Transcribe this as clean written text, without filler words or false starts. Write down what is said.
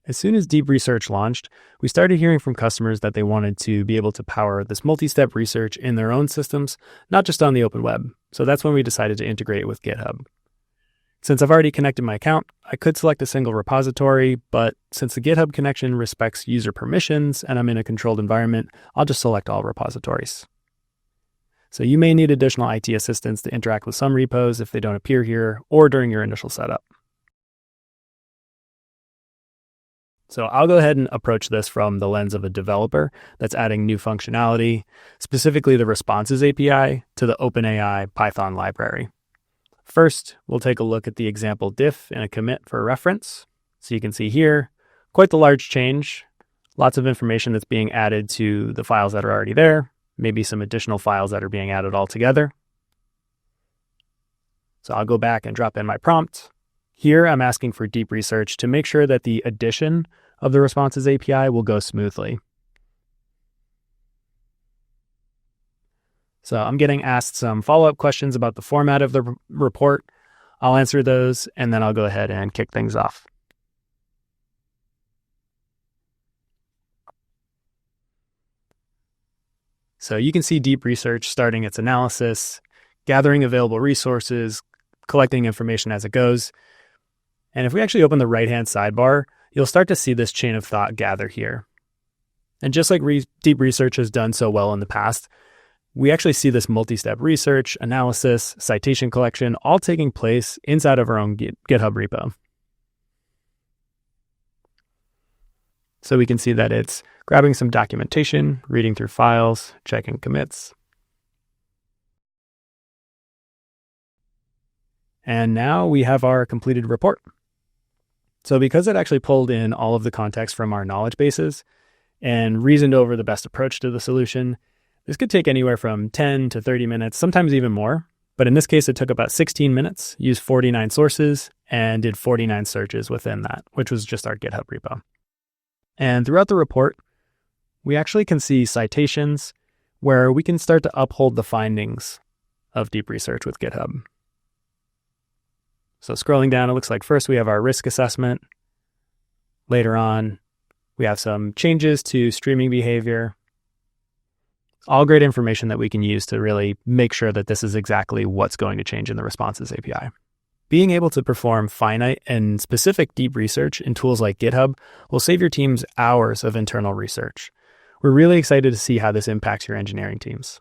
As soon as deep research launched, we started hearing from customers that they wanted to be able to power this multi-step research in their own systems, not just on the open web. So that's when we decided to integrate it with GitHub. Since I've already connected my account, I could select a single repository, but since the GitHub connection respects user permissions and I'm in a controlled environment, I'll just select all repositories. So you may need additional IT assistance to interact with some repos if they don't appear here or during your initial setup. So I'll go ahead and approach this from the lens of a developer that's adding new functionality, specifically the responses API to the OpenAI Python library. First, we'll take a look at the example diff in a commit for reference. So you can see here, quite the large change, lots of information that's being added to the files that are already there, maybe some additional files that are being added all together. So I'll go back and drop in my prompt. Here, I'm asking for deep research to make sure that the addition of the responses API will go smoothly. So I'm getting asked some follow-up questions about the format of the report. I'll answer those, and then I'll go ahead and kick things off. So you can see deep research starting its analysis, gathering available resources, collecting information as it goes. And if we actually open the right-hand sidebar, you'll start to see this chain of thought gather here. And just like deep research has done so well in the past, we actually see this multi-step research, analysis, citation collection, all taking place inside of our own GitHub repo. So we can see that it's grabbing some documentation, reading through files, checking commits. And now we have our completed report. So because it actually pulled in all of the context from our knowledge bases and reasoned over the best approach to the solution, this could take anywhere from 10 to 30 minutes, sometimes even more. But in this case, it took about 16 minutes, used 49 sources, and did 49 searches within that, which was just our GitHub repo. And throughout the report, we actually can see citations where we can start to uphold the findings of deep research with GitHub. So scrolling down, it looks like first we have our risk assessment. Later on, we have some changes to streaming behavior. All great information that we can use to really make sure that this is exactly what's going to change in the responses API. Being able to perform finite and specific deep research in tools like GitHub will save your teams hours of internal research. We're really excited to see how this impacts your engineering teams.